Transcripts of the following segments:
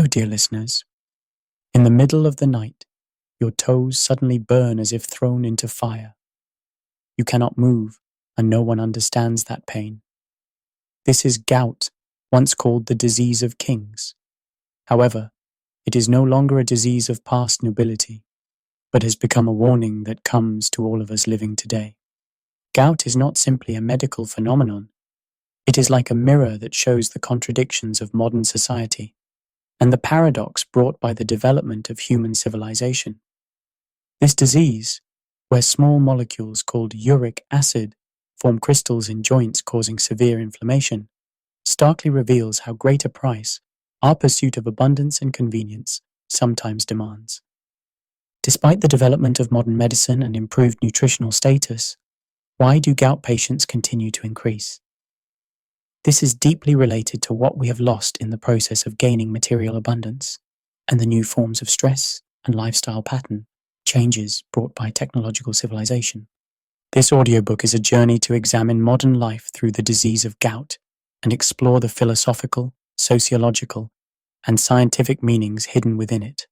dear listeners. In the middle of the night, your toes suddenly burn as if thrown into fire. You cannot move, and no one understands that pain. This is gout, once called the disease of kings. However, it is no longer a disease of past nobility, but has become a warning that comes to all of us living today. Gout is not simply a medical phenomenon. It is like a mirror that shows the contradictions of modern society and the paradox brought by the development of human civilization. This disease, where small molecules called uric acid form crystals in joints causing severe inflammation, starkly reveals how great a price our pursuit of abundance and convenience sometimes demands. Despite the development of modern medicine and improved nutritional status, why do gout patients continue to increase? This is deeply related to what we have lost in the process of gaining material abundance and the new forms of stress and lifestyle pattern changes brought by technological civilization. This audiobook is a journey to examine modern life through the disease of gout and explore the philosophical, sociological, and scientific meanings hidden within it.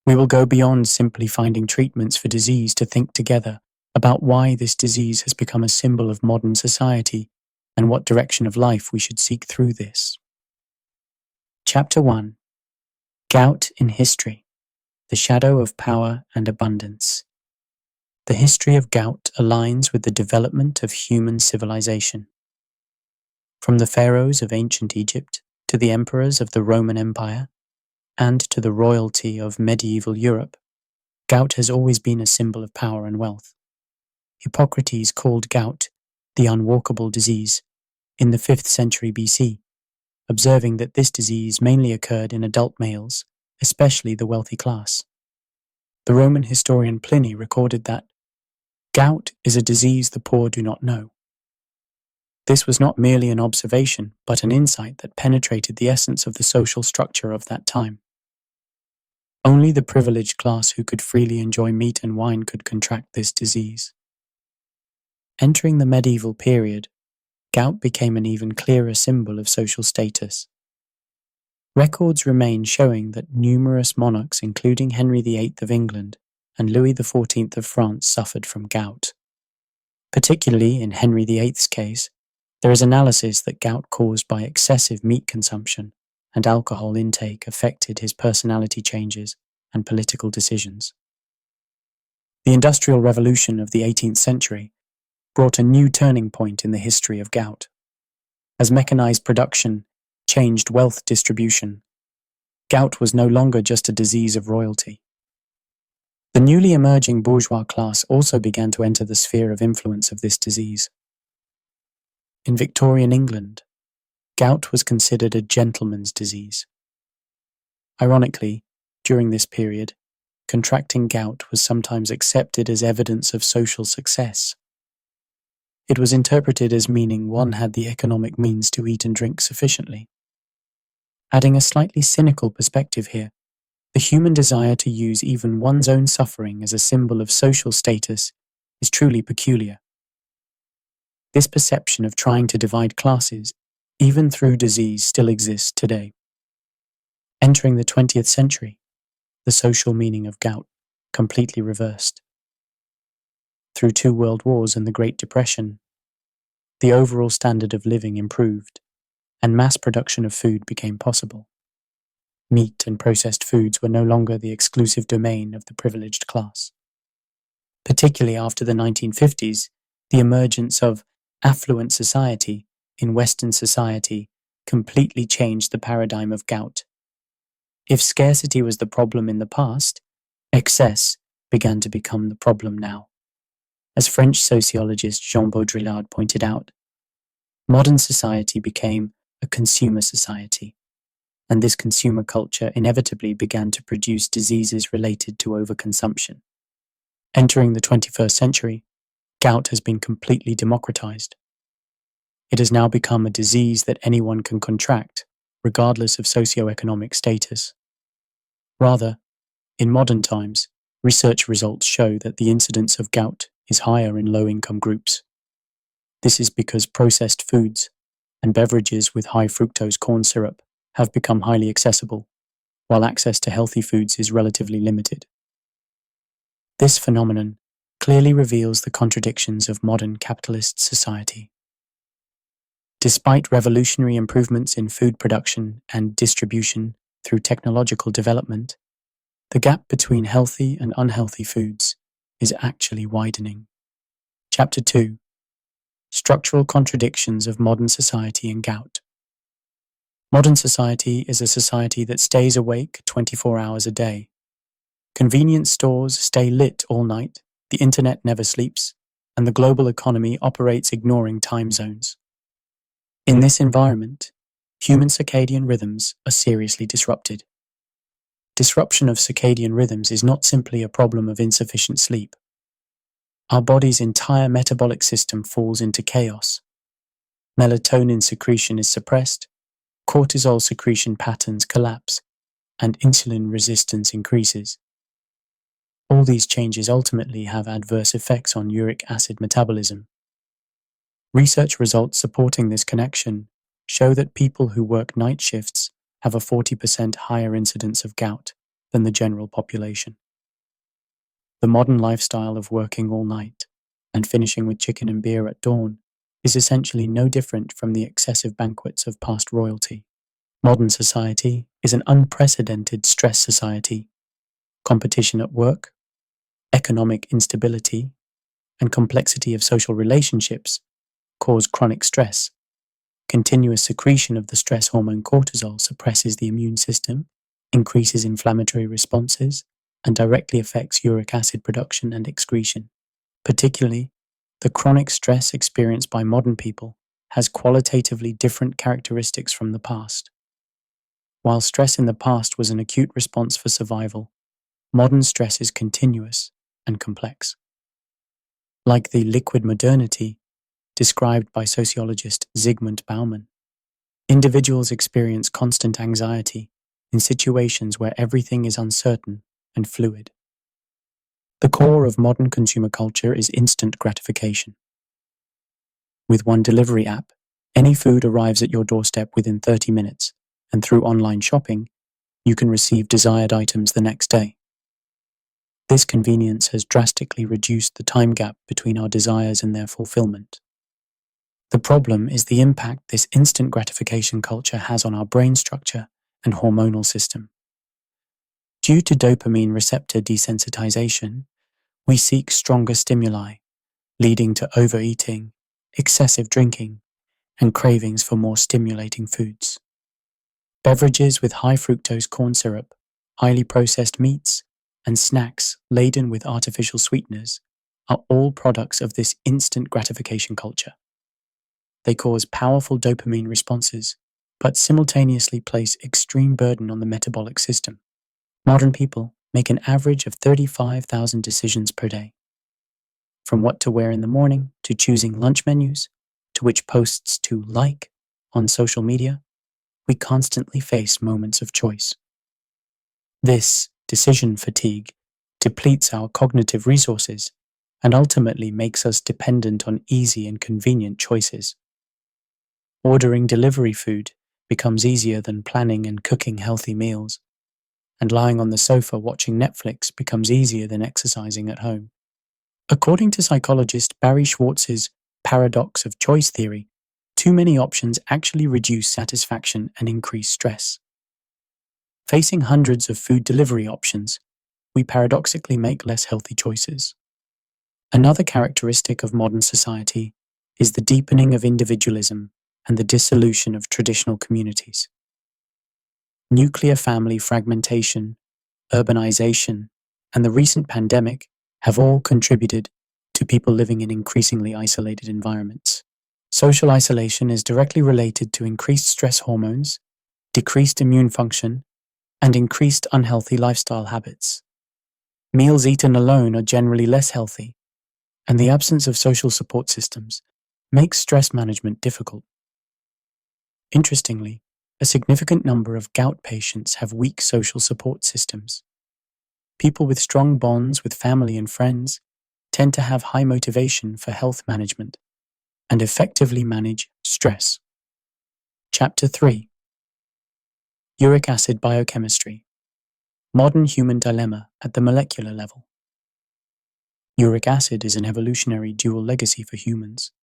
We will go beyond simply finding treatments for disease to think together about why this disease has become a symbol of modern society and what direction of life we should seek through this. Chapter 1. Gout in History: The Shadow of Power and Abundance. The history of gout aligns with the development of human civilization. From the pharaohs of ancient Egypt to the emperors of the Roman Empire and to the royalty of medieval Europe, gout has always been a symbol of power and wealth. Hippocrates called gout the unwalkable disease in the 5th century BC, observing that this disease mainly occurred in adult males, especially the wealthy class. The Roman historian Pliny recorded that gout is a disease the poor do not know. This was not merely an observation, but an insight that penetrated the essence of the social structure of that time. Only the privileged class who could freely enjoy meat and wine could contract this disease. Entering the medieval period, gout became an even clearer symbol of social status. Records remain showing that numerous monarchs, including Henry VIII of England and Louis XIV of France, suffered from gout. Particularly in Henry VIII's case, there is analysis that gout caused by excessive meat consumption and alcohol intake affected his personality changes and political decisions. The Industrial Revolution of the 18th century brought a new turning point in the history of gout. As mechanized production changed wealth distribution, gout was no longer just a disease of royalty. The newly emerging bourgeois class also began to enter the sphere of influence of this disease. In Victorian England, gout was considered a gentleman's disease. Ironically, during this period, contracting gout was sometimes accepted as evidence of social success. It was interpreted as meaning one had the economic means to eat and drink sufficiently. Adding a slightly cynical perspective here, the human desire to use even one's own suffering as a symbol of social status is truly peculiar. This perception of trying to divide classes, even through disease, still exists today. Entering the 20th century, the social meaning of gout completely reversed. Through 2 world wars and the Great Depression, the overall standard of living improved, and mass production of food became possible. Meat and processed foods were no longer the exclusive domain of the privileged class. Particularly after the 1950s, the emergence of affluent society in Western society completely changed the paradigm of gout. If scarcity was the problem in the past, excess began to become the problem now. As French sociologist Jean Baudrillard pointed out, modern society became a consumer society, and this consumer culture inevitably began to produce diseases related to overconsumption. Entering the 21st century, gout has been completely democratized. It has now become a disease that anyone can contract, regardless of socioeconomic status. Rather, in modern times, research results show that the incidence of gout is higher in low-income groups. This is because processed foods and beverages with high fructose corn syrup have become highly accessible while access to healthy foods is relatively limited. This phenomenon clearly reveals the contradictions of modern capitalist society. Despite revolutionary improvements in food production and distribution through technological development, the gap between healthy and unhealthy foods is actually widening. Chapter 2: Structural Contradictions of Modern Society and Gout. Modern society is a society that stays awake 24 hours a day. Convenience stores stay lit all night, the internet never sleeps, and the global economy operates ignoring time zones. In this environment, human circadian rhythms are seriously disrupted. Disruption of circadian rhythms is not simply a problem of insufficient sleep. Our body's entire metabolic system falls into chaos. Melatonin secretion is suppressed, cortisol secretion patterns collapse, and insulin resistance increases. All these changes ultimately have adverse effects on uric acid metabolism. Research results supporting this connection show that people who work night shifts have a 40% higher incidence of gout than the general population. The modern lifestyle of working all night and finishing with chicken and beer at dawn is essentially no different from the excessive banquets of past royalty. Modern society is an unprecedented stress society. Competition at work, economic instability, and complexity of social relationships cause chronic stress. Continuous secretion of the stress hormone cortisol suppresses the immune system, increases inflammatory responses, and directly affects uric acid production and excretion. Particularly, the chronic stress experienced by modern people has qualitatively different characteristics from the past. While stress in the past was an acute response for survival, modern stress is continuous and complex. Like the liquid modernity described by sociologist Zygmunt Bauman, individuals experience constant anxiety in situations where everything is uncertain and fluid. The core of modern consumer culture is instant gratification. With one delivery app, any food arrives at your doorstep within 30 minutes, and through online shopping, you can receive desired items the next day. This convenience has drastically reduced the time gap between our desires and their fulfillment. The problem is the impact this instant gratification culture has on our brain structure and hormonal system. Due to dopamine receptor desensitization, we seek stronger stimuli, leading to overeating, excessive drinking, and cravings for more stimulating foods. Beverages with high fructose corn syrup, highly processed meats, and snacks laden with artificial sweeteners are all products of this instant gratification culture. They cause powerful dopamine responses, but simultaneously place extreme burden on the metabolic system. Modern people make an average of 35,000 decisions per day. From what to wear in the morning, to choosing lunch menus, to which posts to like on social media, we constantly face moments of choice. This decision fatigue depletes our cognitive resources and ultimately makes us dependent on easy and convenient choices. Ordering delivery food becomes easier than planning and cooking healthy meals, and lying on the sofa watching Netflix becomes easier than exercising at home. According to psychologist Barry Schwartz's paradox of choice theory, too many options actually reduce satisfaction and increase stress. Facing hundreds of food delivery options, we paradoxically make less healthy choices. Another characteristic of modern society is the deepening of individualism and the dissolution of traditional communities. Nuclear family fragmentation, urbanization, and the recent pandemic have all contributed to people living in increasingly isolated environments. Social isolation is directly related to increased stress hormones, decreased immune function, and increased unhealthy lifestyle habits. Meals eaten alone are generally less healthy, and the absence of social support systems makes stress management difficult. Interestingly, a significant number of gout patients have weak social support systems. People with strong bonds with family and friends tend to have high motivation for health management and effectively manage stress. Chapter 3: Uric acid biochemistry. Modern human dilemma at the molecular level. Uric acid is an evolutionary dual legacy for humans.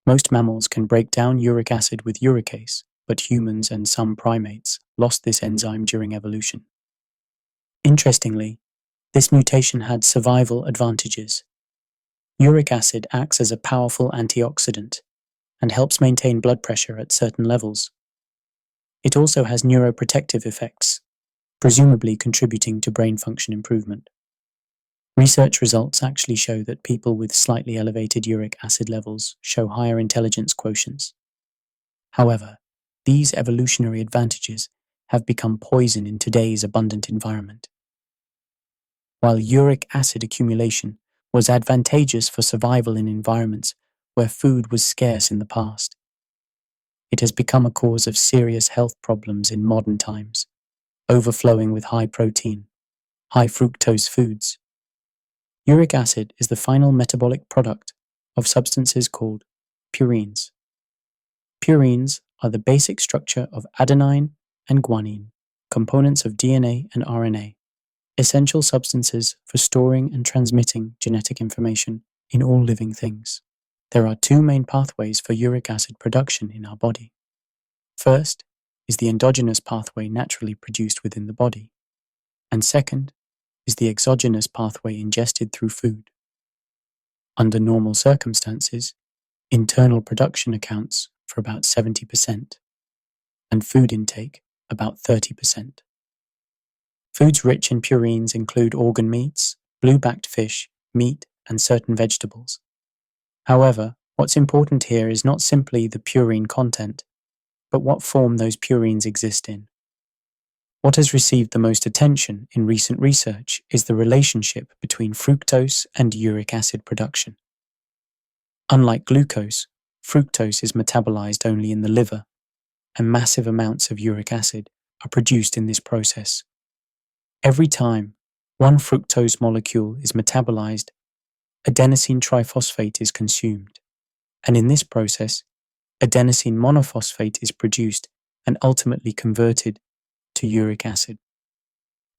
Most mammals can break down uric acid with uricase, but humans and some primates lost this enzyme during evolution. Interestingly, this mutation had survival advantages. Uric acid acts as a powerful antioxidant and helps maintain blood pressure at certain levels. It also has neuroprotective effects, presumably contributing to brain function improvement. Research results actually show that people with slightly elevated uric acid levels show higher intelligence quotients. However, these evolutionary advantages have become poison in today's abundant environment. While uric acid accumulation was advantageous for survival in environments where food was scarce in the past, it has become a cause of serious health problems in modern times, overflowing with high protein, high fructose foods. Uric acid is the final metabolic product of substances called purines. Purines are the basic structure of adenine and guanine, components of DNA and RNA, essential substances for storing and transmitting genetic information in all living things. There are two main pathways for uric acid production in our body. First is the endogenous pathway naturally produced within the body, and second is the exogenous pathway ingested through food. Under normal circumstances, internal production accounts for about 70%, and food intake about 30%. Foods rich in purines include organ meats, blue-backed fish, meat, and certain vegetables. However, what's important here is not simply the purine content, but what form those purines exist in. What has received the most attention in recent research is the relationship between fructose and uric acid production. Unlike glucose, fructose is metabolized only in the liver, and massive amounts of uric acid are produced in this process. Every time one fructose molecule is metabolized, adenosine triphosphate is consumed, and in this process, adenosine monophosphate is produced and ultimately converted to uric acid.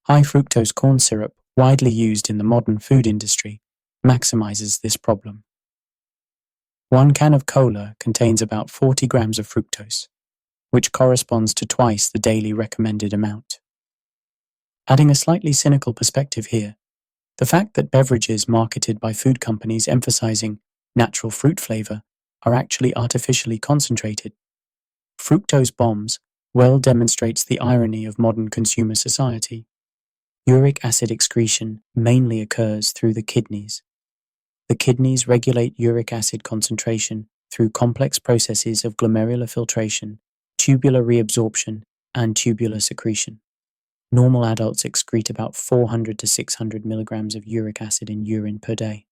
High fructose corn syrup, widely used in the modern food industry, maximizes this problem. One can of cola contains about 40 grams of fructose, which corresponds to twice the daily recommended amount. Adding a slightly cynical perspective here, the fact that beverages marketed by food companies emphasizing natural fruit flavor are actually artificially concentrated. Fructose bombs well demonstrates the irony of modern consumer society. Uric acid excretion mainly occurs through the kidneys. The kidneys regulate uric acid concentration through complex processes of glomerular filtration, tubular reabsorption, and tubular secretion. Normal adults excrete about 400 to 600 milligrams of uric acid in urine per day.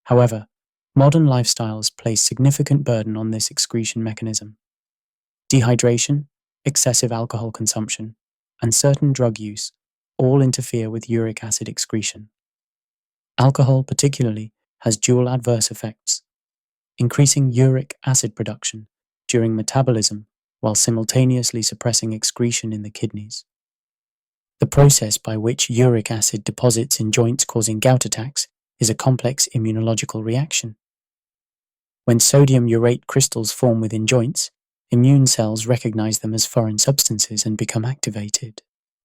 However, modern lifestyles place significant burden on this excretion mechanism. Dehydration, excessive alcohol consumption, and certain drug use all interfere with uric acid excretion. Alcohol, particularly, has dual adverse effects, increasing uric acid production during metabolism while simultaneously suppressing excretion in the kidneys. The process by which uric acid deposits in joints causing gout attacks is a complex immunological reaction. When sodium urate crystals form within joints, immune cells recognize them as foreign substances and become activated.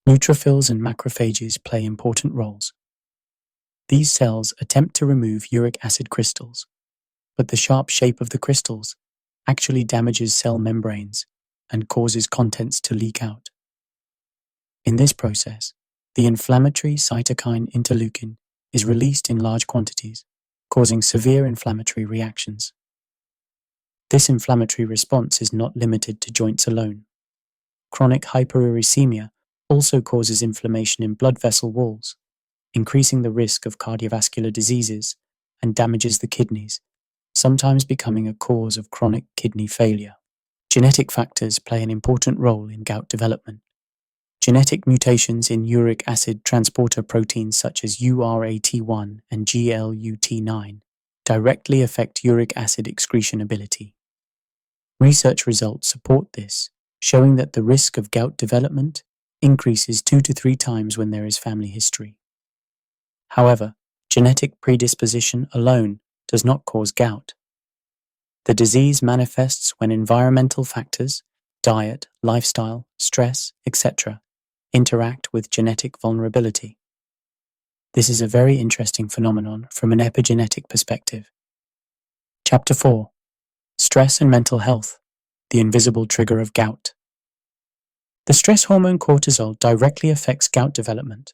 Neutrophils and macrophages play important roles. These cells attempt to remove uric acid crystals, but the sharp shape of the crystals actually damages cell membranes and causes contents to leak out. In this process, the inflammatory cytokine interleukin is released in large quantities, causing severe inflammatory reactions. This inflammatory response is not limited to joints alone. Chronic hyperuricemia also causes inflammation in blood vessel walls, increasing the risk of cardiovascular diseases, and damages the kidneys, sometimes becoming a cause of chronic kidney failure. Genetic factors play an important role in gout development. Genetic mutations in uric acid transporter proteins such as URAT1 and GLUT9 directly affect uric acid excretion ability. Research results support this, showing that the risk of gout development increases 2 to 3 times when there is family history. However, genetic predisposition alone does not cause gout. The disease manifests when environmental factors, diet, lifestyle, stress, etc., interact with genetic vulnerability. This is a very interesting phenomenon from an epigenetic perspective. Chapter 4: Stress and Mental Health, the Invisible Trigger of Gout. The stress hormone cortisol directly affects gout development.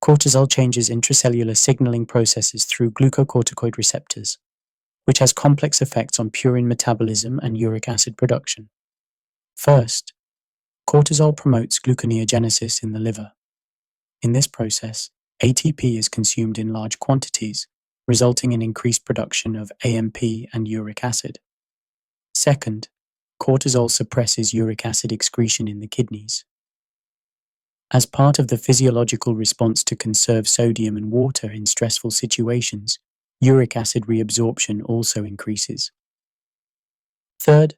Cortisol changes intracellular signaling processes through glucocorticoid receptors, which has complex effects on purine metabolism and uric acid production. First, cortisol promotes gluconeogenesis in the liver. In this process, ATP is consumed in large quantities, resulting in increased production of AMP and uric acid. Second, cortisol suppresses uric acid excretion in the kidneys. As part of the physiological response to conserve sodium and water in stressful situations, uric acid reabsorption also increases. Third,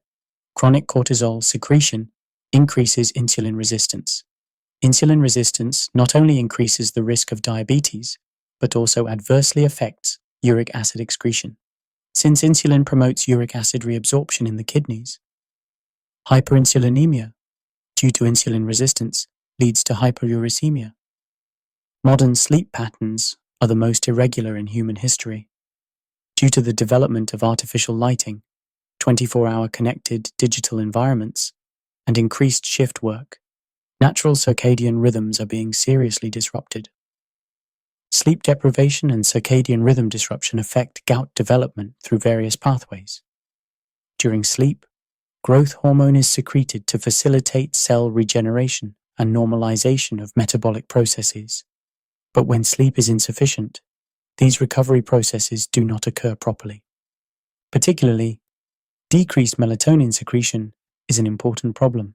chronic cortisol secretion increases insulin resistance. Insulin resistance not only increases the risk of diabetes, but also adversely affects uric acid excretion, since insulin promotes uric acid reabsorption in the kidneys. Hyperinsulinemia, due to insulin resistance, leads to hyperuricemia. Modern sleep patterns are the most irregular in human history. Due to the development of artificial lighting, 24-hour connected digital environments, and increased shift work, natural circadian rhythms are being seriously disrupted. Sleep deprivation and circadian rhythm disruption affect gout development through various pathways. During sleep, growth hormone is secreted to facilitate cell regeneration and normalization of metabolic processes. But when sleep is insufficient, these recovery processes do not occur properly. Particularly, decreased melatonin secretion is an important problem.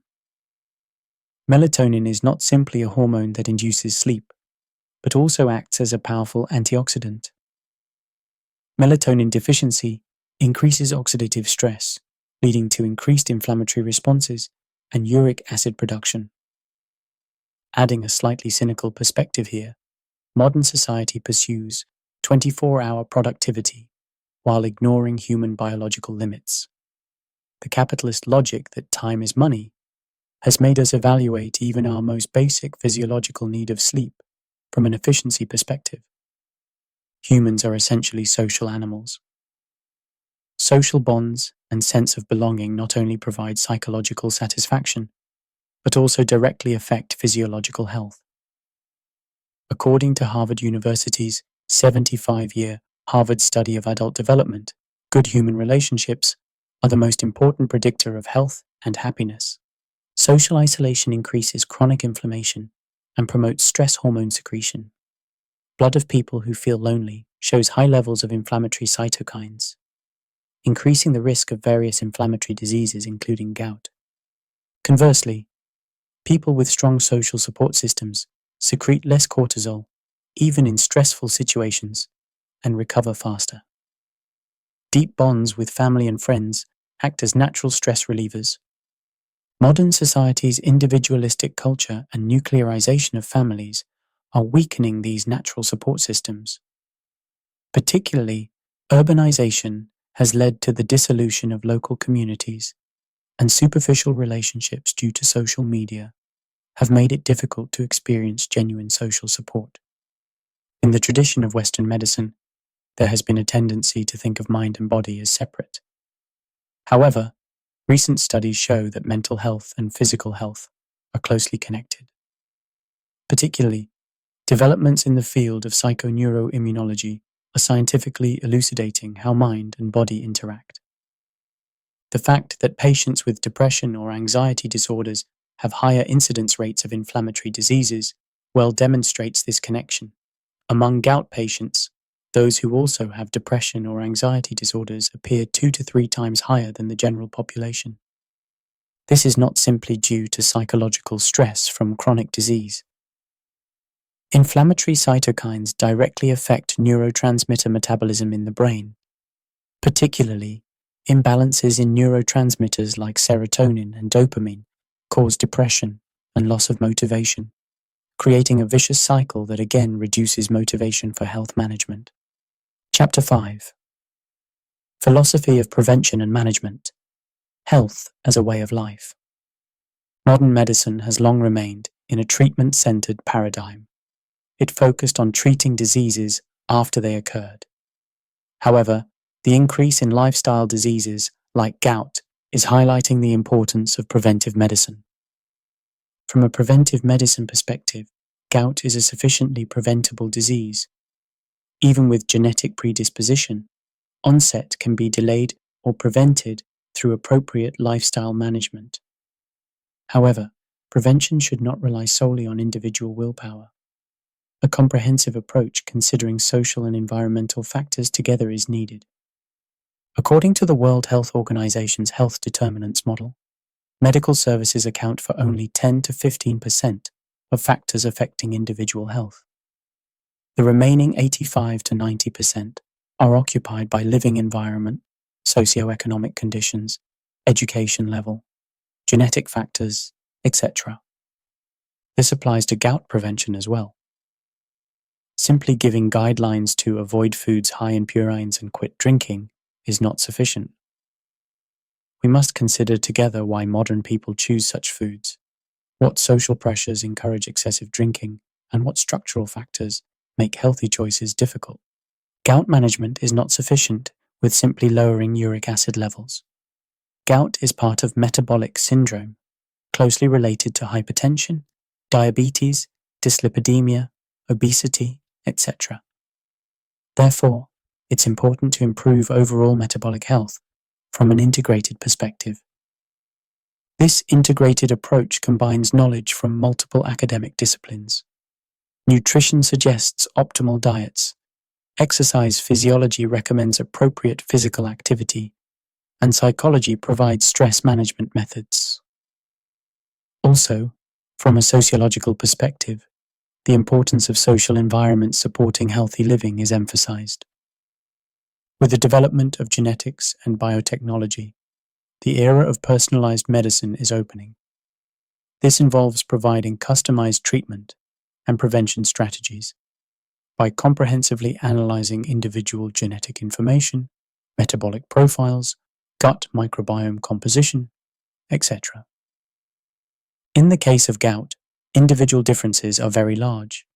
Melatonin is not simply a hormone that induces sleep, but also acts as a powerful antioxidant. Melatonin deficiency increases oxidative stress, leading to increased inflammatory responses and uric acid production. Adding a slightly cynical perspective here, modern society pursues 24-hour productivity while ignoring human biological limits. The capitalist logic that time is money has made us evaluate even our most basic physiological need of sleep from an efficiency perspective. Humans are essentially social animals. Social bonds and sense of belonging not only provide psychological satisfaction, but also directly affect physiological health. According to Harvard University's 75-year Harvard Study of Adult Development, good human relationships are the most important predictor of health and happiness. Social isolation increases chronic inflammation and promotes stress hormone secretion. Blood of people who feel lonely shows high levels of inflammatory cytokines, increasing the risk of various inflammatory diseases including gout. Conversely, people with strong social support systems secrete less cortisol, even in stressful situations, and recover faster. Deep bonds with family and friends act as natural stress relievers. Modern society's individualistic culture and nuclearization of families are weakening these natural support systems. Particularly, urbanization has led to the dissolution of local communities, and superficial relationships due to social media have made it difficult to experience genuine social support. In the tradition of Western medicine, there has been a tendency to think of mind and body as separate. However, recent studies show that mental health and physical health are closely connected. Particularly, developments in the field of psychoneuroimmunology are scientifically elucidating how mind and body interact. The fact that patients with depression or anxiety disorders have higher incidence rates of inflammatory diseases well demonstrates this connection. Among gout patients, those who also have depression or anxiety disorders appear 2 to 3 times higher than the general population. This is not simply due to psychological stress from chronic disease. Inflammatory cytokines directly affect neurotransmitter metabolism in the brain. Particularly, imbalances in neurotransmitters like serotonin and dopamine cause depression and loss of motivation, creating a vicious cycle that again reduces motivation for health management. Chapter 5. Philosophy of Prevention and Management. Health as a Way of Life. Modern medicine has long remained in a treatment-centered paradigm. It focused on treating diseases after they occurred. However, the increase in lifestyle diseases like gout is highlighting the importance of preventive medicine. From a preventive medicine perspective, gout is a sufficiently preventable disease. Even with genetic predisposition, onset can be delayed or prevented through appropriate lifestyle management. However, prevention should not rely solely on individual willpower. A comprehensive approach considering social and environmental factors together is needed. According to the World Health Organization's health determinants model, medical services account for only 10 to 15% of factors affecting individual health. The remaining 85 to 90% are occupied by living environment, socioeconomic conditions, education level, genetic factors, etc. This applies to gout prevention as well. Simply giving guidelines to avoid foods high in purines and quit drinking is not sufficient. We must consider together why modern people choose such foods, what social pressures encourage excessive drinking, and what structural factors make healthy choices difficult. Gout management is not sufficient with simply lowering uric acid levels. Gout is part of metabolic syndrome, closely related to hypertension, diabetes, dyslipidemia, obesity, etc. Therefore, it's important to improve overall metabolic health from an integrated perspective. This integrated approach combines knowledge from multiple academic disciplines. Nutrition suggests optimal diets, exercise physiology recommends appropriate physical activity, and psychology provides stress management methods. Also, from a sociological perspective, the importance of social environments supporting healthy living is emphasized. With the development of genetics and biotechnology, the era of personalized medicine is opening. This involves providing customized treatment and prevention strategies by comprehensively analyzing individual genetic information, metabolic profiles, gut microbiome composition, etc. In the case of gout, individual differences are very large.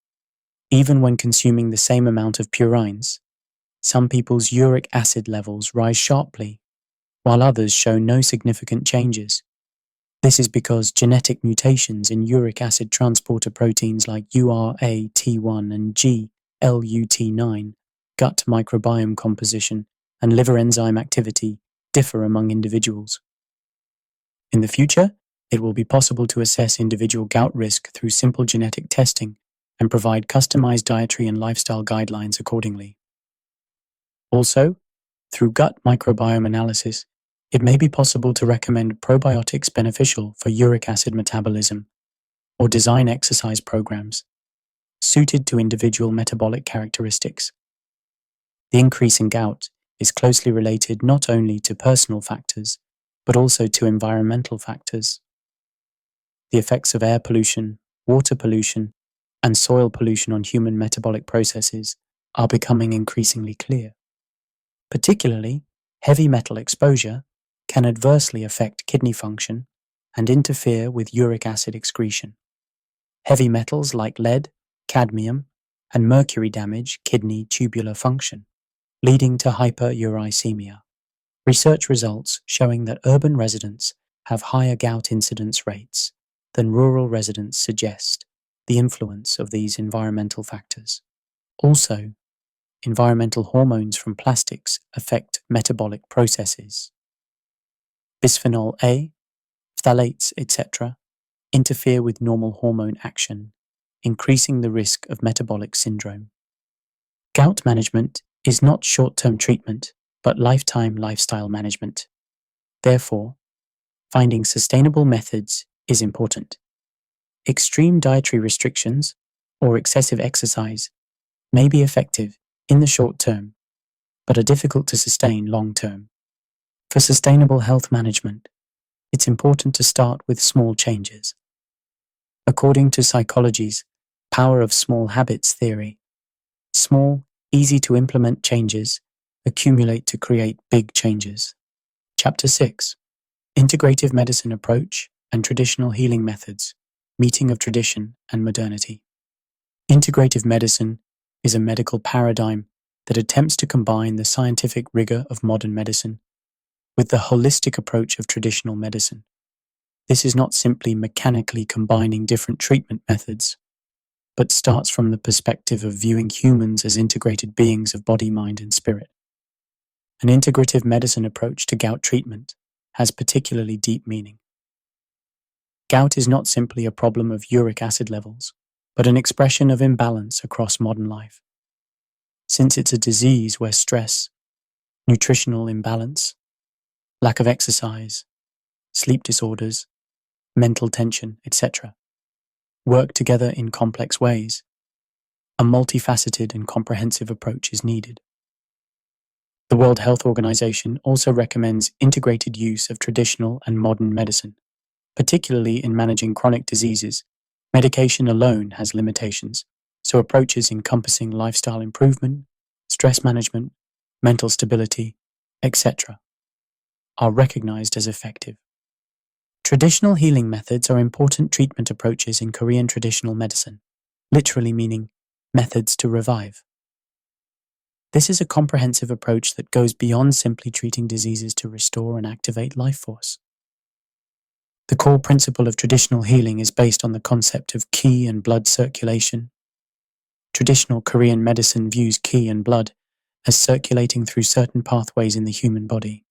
Even when consuming the same amount of purines, some people's uric acid levels rise sharply, while others show no significant changes. This is because genetic mutations in uric acid transporter proteins like URAT1 and GLUT9, gut microbiome composition, and liver enzyme activity differ among individuals. In the future, it will be possible to assess individual gout risk through simple genetic testing and provide customized dietary and lifestyle guidelines accordingly. Also, through gut microbiome analysis, it may be possible to recommend probiotics beneficial for uric acid metabolism or design exercise programs suited to individual metabolic characteristics. The increase in gout is closely related not only to personal factors, but also to environmental factors. The effects of air pollution, water pollution, and soil pollution on human metabolic processes are becoming increasingly clear. Particularly, heavy metal exposure can adversely affect kidney function and interfere with uric acid excretion. Heavy metals like lead, cadmium, and mercury damage kidney tubular function, leading to hyperuricemia. Research results showing that urban residents have higher gout incidence rates than rural residents suggest the influence of these environmental factors. Also, environmental hormones from plastics affect metabolic processes. Bisphenol A, phthalates, etc. interfere with normal hormone action, increasing the risk of metabolic syndrome. Gout management is not short-term treatment, but lifetime lifestyle management. Therefore, finding sustainable methods is important. Extreme dietary restrictions or excessive exercise may be effective in the short term, but are difficult to sustain long term. For sustainable health management, it's important to start with small changes. According to psychology's power of small habits theory, small, easy to implement changes accumulate to create big changes. Chapter 6: Integrative Medicine Approach and Traditional Healing Methods, Meeting of Tradition and Modernity. Integrative medicine is a medical paradigm that attempts to combine the scientific rigor of modern medicine with the holistic approach of traditional medicine. This is not simply mechanically combining different treatment methods, but starts from the perspective of viewing humans as integrated beings of body, mind, and spirit. An integrative medicine approach to gout treatment has particularly deep meaning. Gout is not simply a problem of uric acid levels, but an expression of imbalance across modern life. Since it's a disease where stress, nutritional imbalance, lack of exercise, sleep disorders, mental tension, etc., work together in complex ways, a multifaceted and comprehensive approach is needed. The World Health Organization also recommends integrated use of traditional and modern medicine, particularly in managing chronic diseases. Medication alone has limitations, so approaches encompassing lifestyle improvement, stress management, mental stability, etc., are recognized as effective. Traditional healing methods are important treatment approaches in Korean traditional medicine, literally meaning methods to revive. This is a comprehensive approach that goes beyond simply treating diseases to restore and activate life force. The core principle of traditional healing is based on the concept of qi and blood circulation. Traditional Korean medicine views qi and blood as circulating through certain pathways in the human body.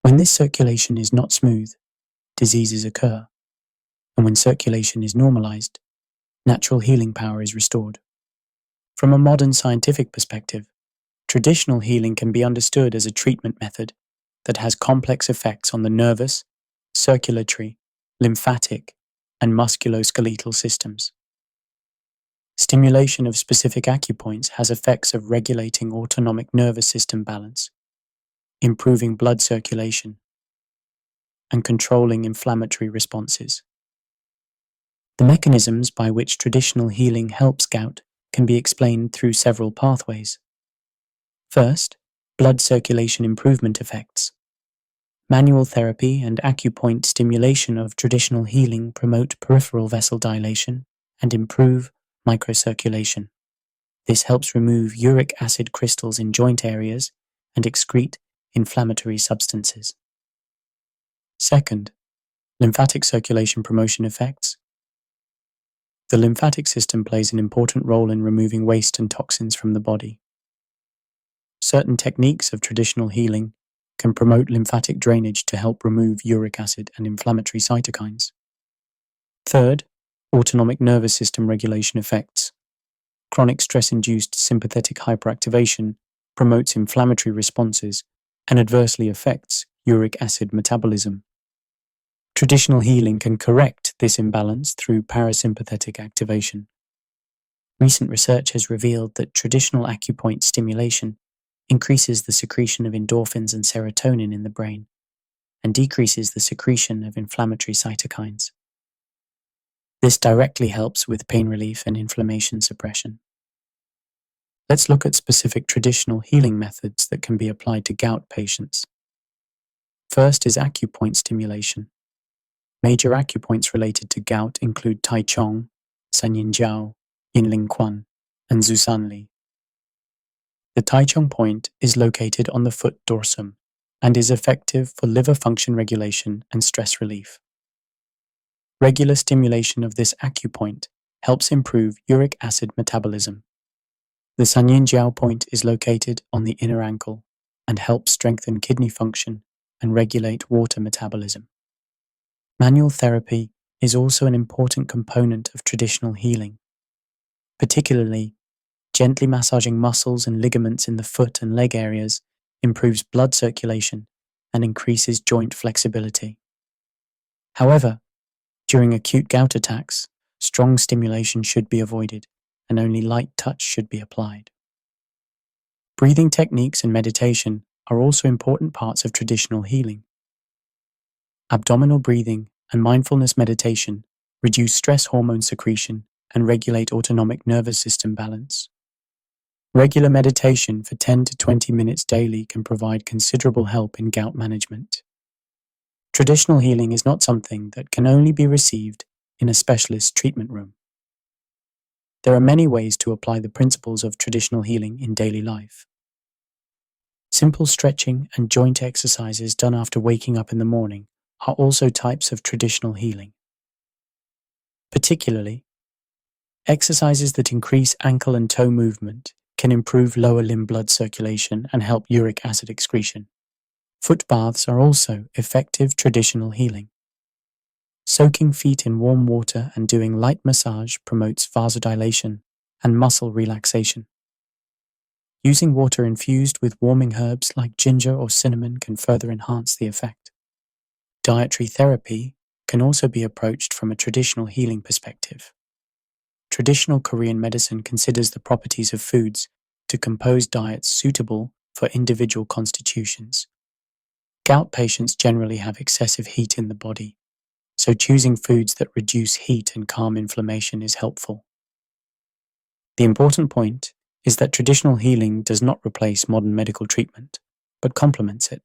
When this circulation is not smooth, diseases occur, and when circulation is normalized, natural healing power is restored. From a modern scientific perspective, traditional healing can be understood as a treatment method that has complex effects on the nervous, circulatory, lymphatic, and musculoskeletal systems. Stimulation of specific acupoints has effects of regulating autonomic nervous system balance, improving blood circulation, and controlling inflammatory responses. The mechanisms by which traditional healing helps gout can be explained through several pathways. First, blood circulation improvement effects. Manual therapy and acupoint stimulation of traditional healing promote peripheral vessel dilation and improve microcirculation. This helps remove uric acid crystals in joint areas and excrete inflammatory substances. Second, lymphatic circulation promotion effects. The lymphatic system plays an important role in removing waste and toxins from the body. Certain techniques of traditional healing can promote lymphatic drainage to help remove uric acid and inflammatory cytokines. Third, autonomic nervous system regulation effects. Chronic stress-induced sympathetic hyperactivation promotes inflammatory responses and adversely affects uric acid metabolism. Traditional healing can correct this imbalance through parasympathetic activation. Recent research has revealed that traditional acupoint stimulation increases the secretion of endorphins and serotonin in the brain, and decreases the secretion of inflammatory cytokines. This directly helps with pain relief and inflammation suppression. Let's look at specific traditional healing methods that can be applied to gout patients. First is acupoint stimulation. Major acupoints related to gout include Tai Chong, Sanyin Jiao, Yinling Quan, and Zusanli. The Tai Chong point is located on the foot dorsum and is effective for liver function regulation and stress relief. Regular stimulation of this acupoint helps improve uric acid metabolism. The Sanyin Jiao point is located on the inner ankle and helps strengthen kidney function and regulate water metabolism. Manual therapy is also an important component of traditional healing, particularly gently massaging muscles and ligaments in the foot and leg areas improves blood circulation and increases joint flexibility. However, during acute gout attacks, strong stimulation should be avoided and only light touch should be applied. Breathing techniques and meditation are also important parts of traditional healing. Abdominal breathing and mindfulness meditation reduce stress hormone secretion, and regulate autonomic nervous system balance. Regular meditation for 10 to 20 minutes daily can provide considerable help in gout management. Traditional healing is not something that can only be received in a specialist treatment room. There are many ways to apply the principles of traditional healing in daily life. Simple stretching and joint exercises done after waking up in the morning are also types of traditional healing. Particularly, exercises that increase ankle and toe movement can improve lower limb blood circulation and help uric acid excretion. Foot baths are also effective traditional healing. Soaking feet in warm water and doing light massage promotes vasodilation and muscle relaxation. Using water infused with warming herbs like ginger or cinnamon can further enhance the effect. Dietary therapy can also be approached from a traditional healing perspective. Traditional Korean medicine considers the properties of foods to compose diets suitable for individual constitutions. Gout patients generally have excessive heat in the body, so choosing foods that reduce heat and calm inflammation is helpful. The important point is that traditional healing does not replace modern medical treatment, but complements it.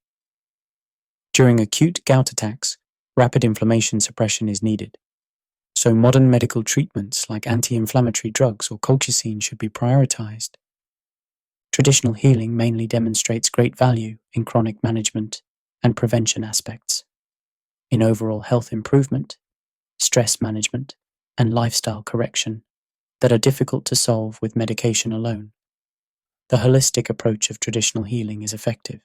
During acute gout attacks, rapid inflammation suppression is needed, so modern medical treatments like anti-inflammatory drugs or colchicine should be prioritized. Traditional healing mainly demonstrates great value in chronic management and prevention aspects, in overall health improvement, stress management, and lifestyle correction that are difficult to solve with medication alone. The holistic approach of traditional healing is effective.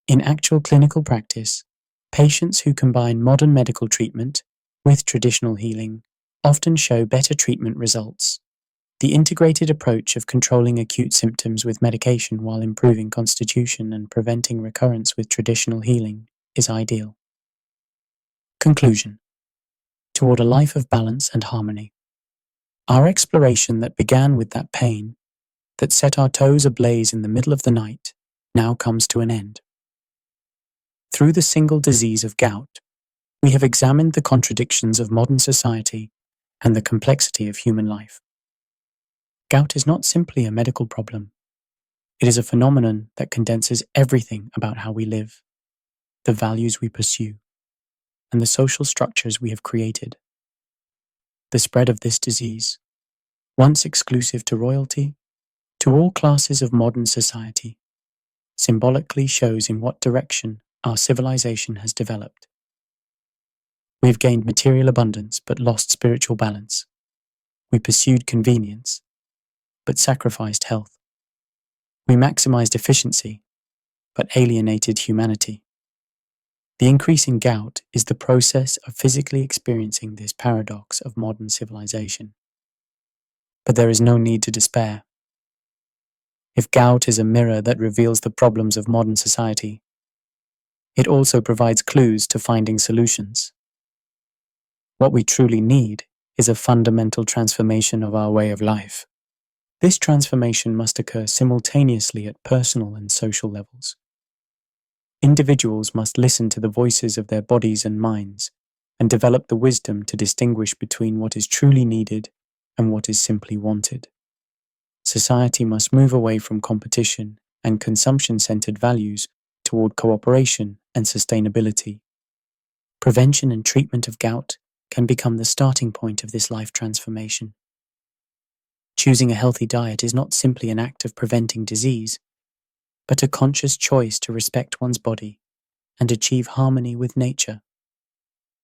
In actual clinical practice, patients who combine modern medical treatment with traditional healing often show better treatment results. The integrated approach of controlling acute symptoms with medication while improving constitution and preventing recurrence with traditional healing is ideal. Conclusion. Toward a life of balance and harmony. Our exploration that began with that pain that set our toes ablaze in the middle of the night now comes to an end. Through the single disease of gout, we have examined the contradictions of modern society and the complexity of human life. Gout is not simply a medical problem. It is a phenomenon that condenses everything about how we live, the values we pursue, and the social structures we have created. The spread of this disease, once exclusive to royalty, to all classes of modern society, symbolically shows in what direction our civilization has developed. We have gained material abundance but lost spiritual balance. We pursued convenience but sacrificed health. We maximized efficiency but alienated humanity. The increasing gout is the process of physically experiencing this paradox of modern civilization. But there is no need to despair. If gout is a mirror that reveals the problems of modern society, it also provides clues to finding solutions. What we truly need is a fundamental transformation of our way of life. This transformation must occur simultaneously at personal and social levels. Individuals must listen to the voices of their bodies and minds and develop the wisdom to distinguish between what is truly needed and what is simply wanted. Society must move away from competition and consumption-centered values toward cooperation and sustainability. Prevention and treatment of gout can become the starting point of this life transformation. Choosing a healthy diet is not simply an act of preventing disease, but a conscious choice to respect one's body and achieve harmony with nature.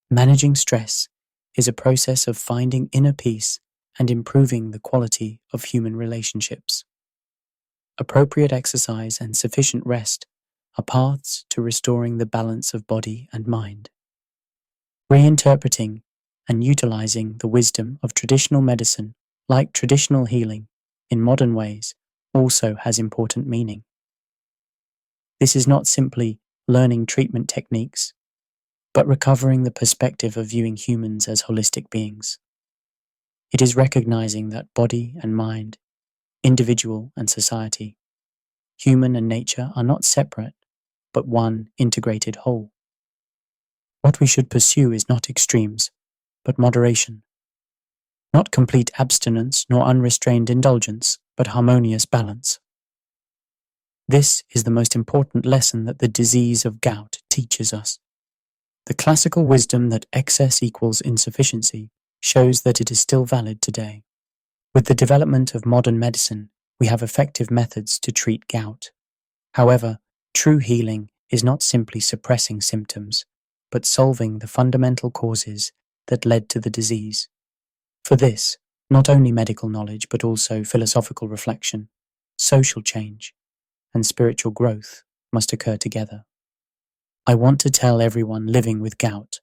Managing stress is a process of finding inner peace and improving the quality of human relationships. Appropriate exercise and sufficient rest are paths to restoring the balance of body and mind. Reinterpreting and utilizing the wisdom of traditional medicine, like traditional healing, in modern ways also has important meaning. This is not simply learning treatment techniques, but recovering the perspective of viewing humans as holistic beings. It is recognizing that body and mind, individual and society, human and nature are not separate, but one integrated whole. What we should pursue is not extremes, but moderation. Not complete abstinence nor unrestrained indulgence, but harmonious balance. This is the most important lesson that the disease of gout teaches us. The classical wisdom that excess equals insufficiency shows that it is still valid today. With the development of modern medicine, we have effective methods to treat gout. However, true healing is not simply suppressing symptoms, but solving the fundamental causes that led to the disease. For this, not only medical knowledge, but also philosophical reflection, social change, and spiritual growth must occur together. I want to tell everyone living with gout,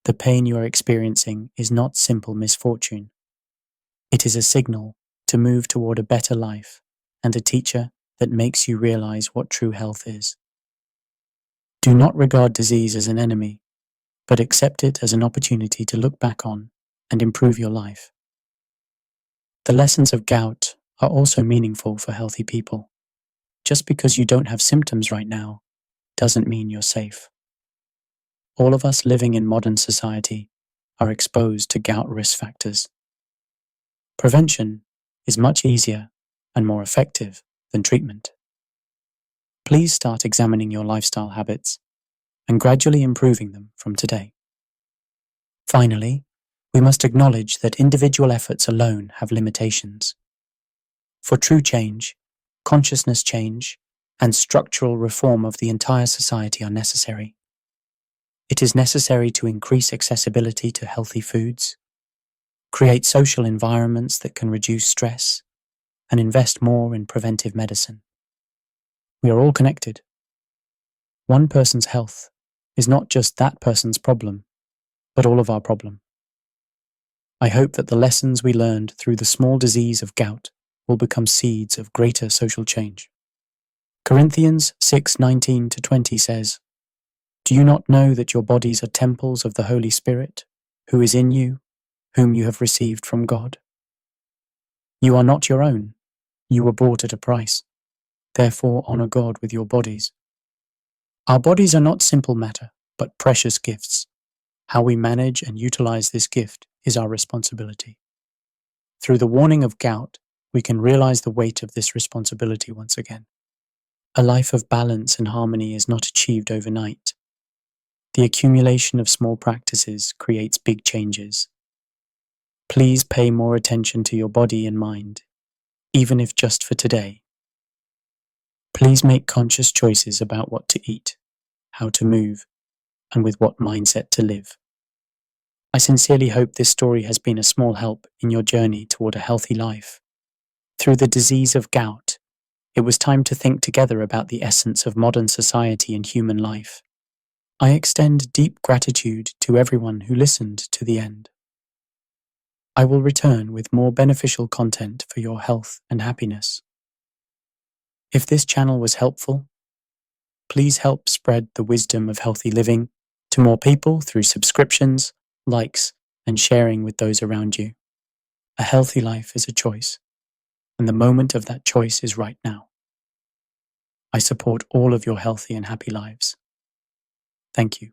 the pain you are experiencing is not simple misfortune. It is a signal to move toward a better life and a teacher that makes you realize what true health is. Do not regard disease as an enemy, but accept it as an opportunity to look back on and improve your life. The lessons of gout are also meaningful for healthy people. Just because you don't have symptoms right now doesn't mean you're safe. All of us living in modern society are exposed to gout risk factors. Prevention is much easier and more effective than treatment. Please start examining your lifestyle habits and gradually improving them from today. Finally, we must acknowledge that individual efforts alone have limitations. For true change, consciousness change, and structural reform of the entire society are necessary. It is necessary to increase accessibility to healthy foods, create social environments that can reduce stress, and invest more in preventive medicine. We are all connected. One person's health is not just that person's problem, but all of our problem. I hope that the lessons we learned through the small disease of gout will become seeds of greater social change. Corinthians 6:19-20 says, "Do you not know that your bodies are temples of the Holy Spirit, who is in you, whom you have received from God? You are not your own. You were bought at a price. Therefore, honor God with your bodies." Our bodies are not simple matter, but precious gifts. How we manage and utilize this gift is our responsibility. Through the warning of gout, we can realize the weight of this responsibility once again. A life of balance and harmony is not achieved overnight. The accumulation of small practices creates big changes. Please pay more attention to your body and mind, even if just for today. Please make conscious choices about what to eat, how to move, and with what mindset to live. I sincerely hope this story has been a small help in your journey toward a healthy life. Through the disease of gout, it was time to think together about the essence of modern society and human life. I extend deep gratitude to everyone who listened to the end. I will return with more beneficial content for your health and happiness. If this channel was helpful, please help spread the wisdom of healthy living to more people through subscriptions, likes, and sharing with those around you. A healthy life is a choice, and the moment of that choice is right now. I support all of your healthy and happy lives. Thank you.